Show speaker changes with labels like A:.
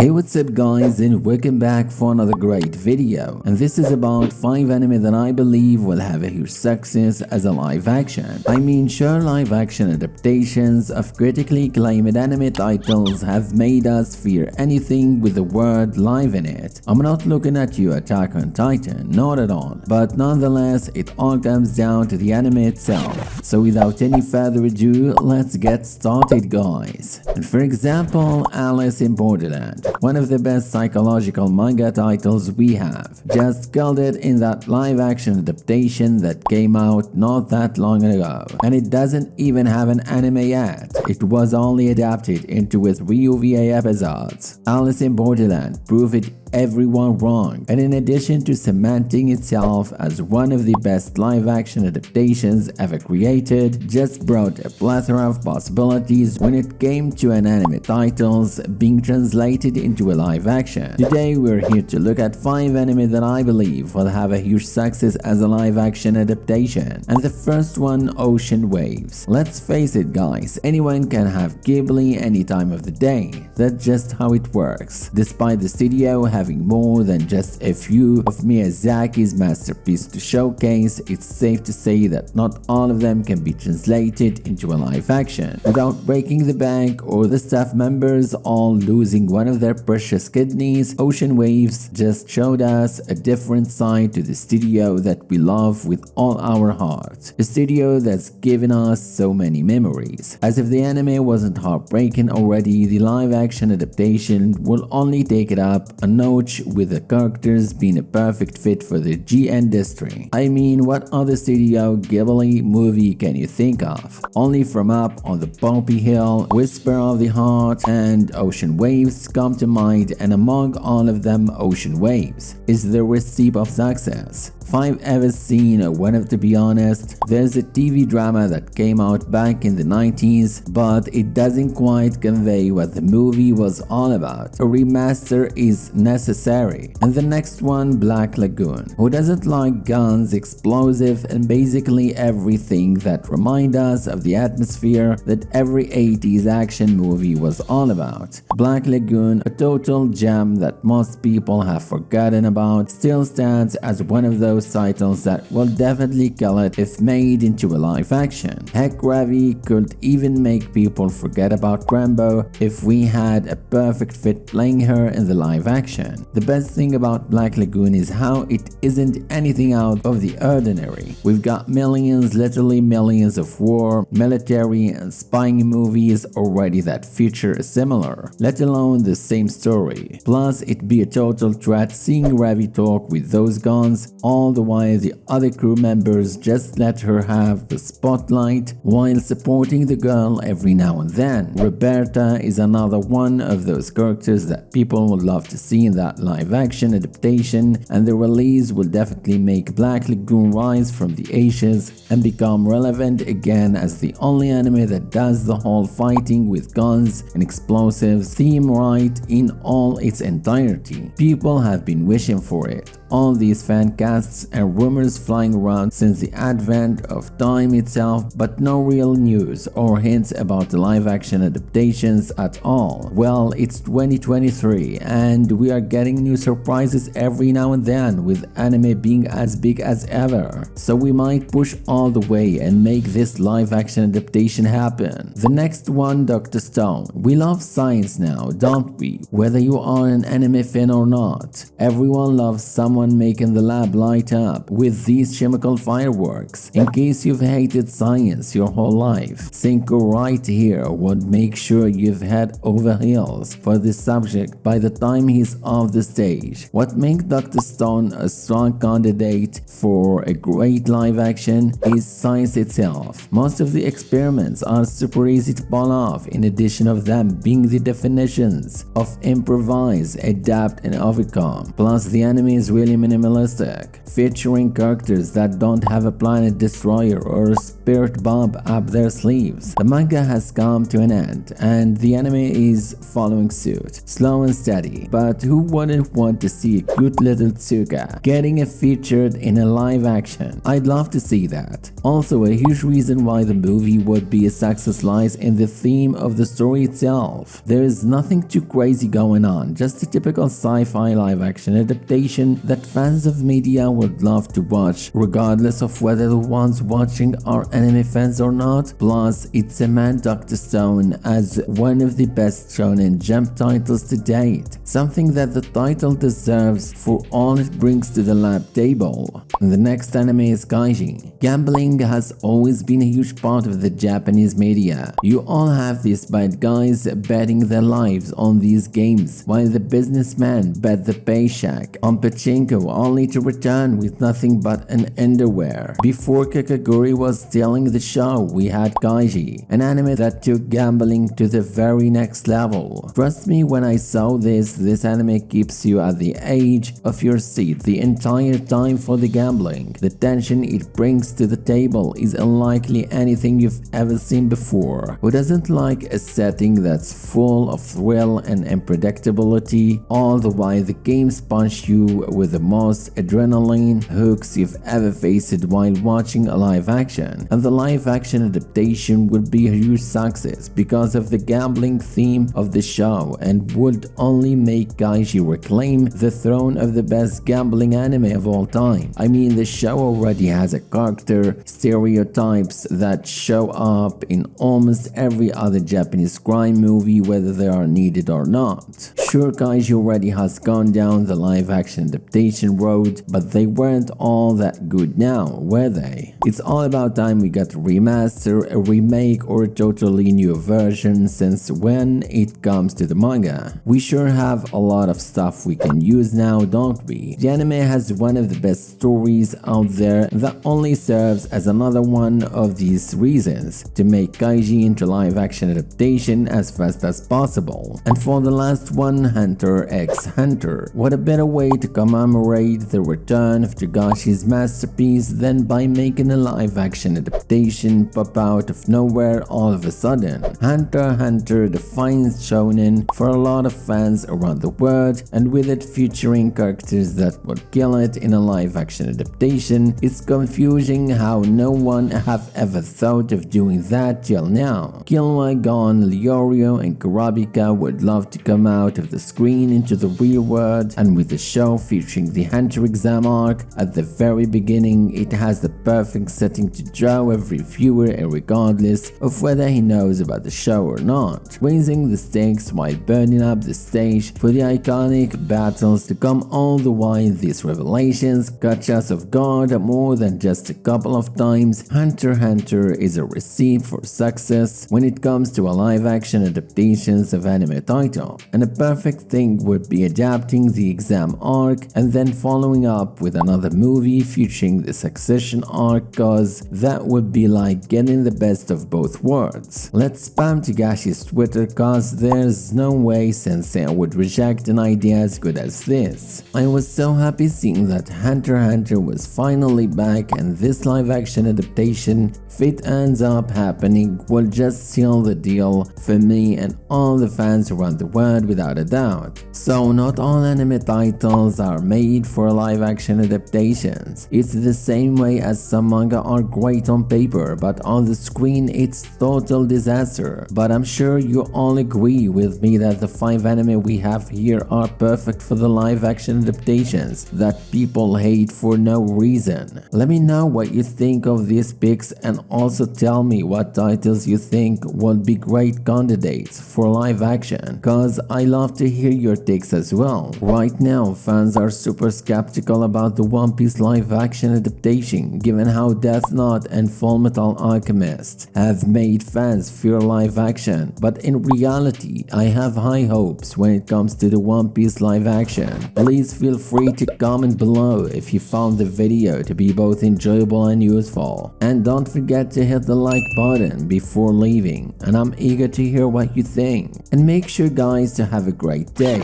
A: Hey, what's up guys, and welcome back for another great video, and this is about 5 anime that I believe will have a huge success as a live action. I mean, sure, live action adaptations of critically acclaimed anime titles have made us fear anything with the word live in it. I'm not looking at you, Attack on Titan, not at all, but nonetheless it all comes down to the anime itself. So without any further ado, let's get started guys. And for example, Alice in Borderland, one of the best psychological manga titles we have, just killed it in that live action adaptation that came out not that long ago, and it doesn't even have an anime yet. It was only adapted into with OVA episodes. Alice in Borderland proved everyone wrong, and in addition to cementing itself as one of the best live-action adaptations ever created, just brought a plethora of possibilities when it came to an anime titles being translated into a live-action. Today we're here to look at 5 anime that I believe will have a huge success as a live-action adaptation, and the first one, Ocean Waves. Let's face it guys, anyone can have Ghibli any time of the day. That's just how it works. Despite the studio having more than just a few of Miyazaki's masterpieces to showcase, it's safe to say that not all of them can be translated into a live action without breaking the bank or the staff members all losing one of their precious kidneys. Ocean Waves just showed us a different side to the studio that we love with all our heart, a studio that's given us so many memories. As if the anime wasn't heartbreaking already, the live action adaptation will only take it up a notch, with the characters being a perfect fit for the G industry. I mean, what other Studio Ghibli movie can you think of? Only From Up on the Poppy Hill, Whisper of the Heart, and Ocean Waves come to mind, and among all of them, Ocean Waves is the recipe of success. If I've ever seen one of, to be honest, there's a TV drama that came out back in the 90s, but it doesn't quite convey what the movie was all about. A remaster is necessary. And the next one, Black Lagoon. Who doesn't like guns, explosive, and basically everything that remind us of the atmosphere that every 80s action movie was all about? Black Lagoon, a total gem that most people have forgotten about, still stands as one of those titles that will definitely kill it if made into a live action. Heck, Ravi could even make people forget about Rambo if we had a perfect fit playing her in the live action. The best thing about Black Lagoon is how it isn't anything out of the ordinary. We've got millions, literally millions of war, military, and spying movies already that feature similar, let alone the same story. Plus, it'd be a total threat seeing Ravi talk with those guns all the while the other crew members just let her have the spotlight while supporting the girl every now and then. Roberta is another one of those characters that people would love to see in that live action adaptation, and the release will definitely make Black Lagoon rise from the ashes and become relevant again as the only anime that does the whole fighting with guns and explosives theme right in all its entirety. People have been wishing for it. All these fan casts and rumors flying around since the advent of time itself, but no real news or hints about the live action adaptations at all. Well, it's 2023 and we are getting new surprises every now and then, with anime being as big as ever. So we might push all the way and make this live action adaptation happen. The next one, Dr. Stone. We love science now, don't we? Whether you are an anime fan or not, everyone loves someone making the lab light up with these chemical fireworks. In case you've hated science your whole life, Cinco right here would make sure you've head over heels for this subject by the time he's off the stage. What makes Dr. Stone a strong candidate for a great live action is science itself. Most of the experiments are super easy to pull off, in addition of them being the definitions of improvise, adapt, and overcome. Plus the anime is really really minimalistic, featuring characters that don't have a planet destroyer or a spirit bomb up their sleeves. The manga has come to an end, and the anime is following suit, slow and steady. But who wouldn't want to see a cute little Tsuka getting featured in a live action? I'd love to see that. Also, a huge reason why the movie would be a success lies in the theme of the story itself. There is nothing too crazy going on, just a typical sci-fi live action adaptation that fans of media would love to watch, regardless of whether the ones watching are anime fans or not. Plus, it cements Dr. Stone as one of the best shonen jump titles to date, something that the title deserves for all it brings to the lab table. The next anime is Gaijin. Gambling has always been a huge part of the Japanese media. You all have these bad guys betting their lives on these games, while the businessmen bet the paycheck on pachinko only to return with nothing but an underwear. Before Kakaguri was stealing the show, we had Gaijin, an anime that took gambling to the very next level. Trust me when I saw this anime keeps you at the edge of your seat the entire time for the gambling. The tension it brings to the table is unlikely anything you've ever seen before. Who doesn't like a setting that's full of thrill and unpredictability, all the while the games punch you with the most adrenaline hooks you've ever faced while watching a live action? And the live action adaptation would be a huge success because of the gambling theme of the show, and would only make Gaijin reclaim the throne of the best gambling anime of all time. I mean, the show already has a character stereotypes that show up in almost every other Japanese crime movie, whether they are needed or not. Sure, Gaijin already has gone down the live action adaptation road, but they weren't all that good now, were they? It's all about time we got a remaster, a remake, or a totally new version, since when it comes to the manga, we sure have a lot of stuff we can use now, don't we? The anime has one of the best stories out there that only serves as another one of these reasons to make Gaijin into live action adaptation as fast as possible. And for the last one, Hunter x Hunter. What a better way to commemorate the return of Togashi's masterpiece than by making a live action adaptation pop out of nowhere all of a sudden. Hunter x Hunter defines shonen for a lot of fans around the world, and with it featuring characters that would kill it in a live action adaptation, it's confusing how no one have ever thought of doing that till now. Killua, Gon, Leorio, and Kurapika would love to come out of the screen into the real world, and with the show featuring the Hunter exam arc at the very beginning, it has the perfect setting to draw every viewer regardless of whether he knows about the show or not, raising the stakes while burning up the stage for the iconic battles to come. All the while these revelations catch us off guard more than just a couple of times. Hunter x Hunter is a recipe for success when it comes to a live action adaptations of anime title, and a perfect thing would be adapting the exam arc and then following up with another movie featuring the succession arc, cause that would be like getting the best of both worlds. Let's spam Togashi's Twitter, cause there's no way Sensei would reject an idea as good as this. I was so happy seeing that Hunter x Hunter was finally back, and this live action adaptation, if it ends up happening, will just seal the deal for me and all the fans around the world without a doubt. So not all anime titles are made for live action adaptations. It's the same way as some manga are great on paper, but on the screen it's total disaster. But I'm sure you all agree with me that the 5 anime we have here are perfect for the live action adaptations that people hate for no reason. Let me know what you think of these picks, and also tell me what titles you think would be great candidates for live action, cause I love to hear your takes as well. Right now, fans are super skeptical about the One Piece live action adaptation, given how Death Note and Fullmetal Alchemist have made fans fear live action, but in reality, I have high hopes when it comes to the One Piece live action. Please feel free to comment below if you found the video to be both enjoyable and useful, and don't forget to hit the like button before leaving, and I'm eager to hear what you think. And make sure guys to have a great day.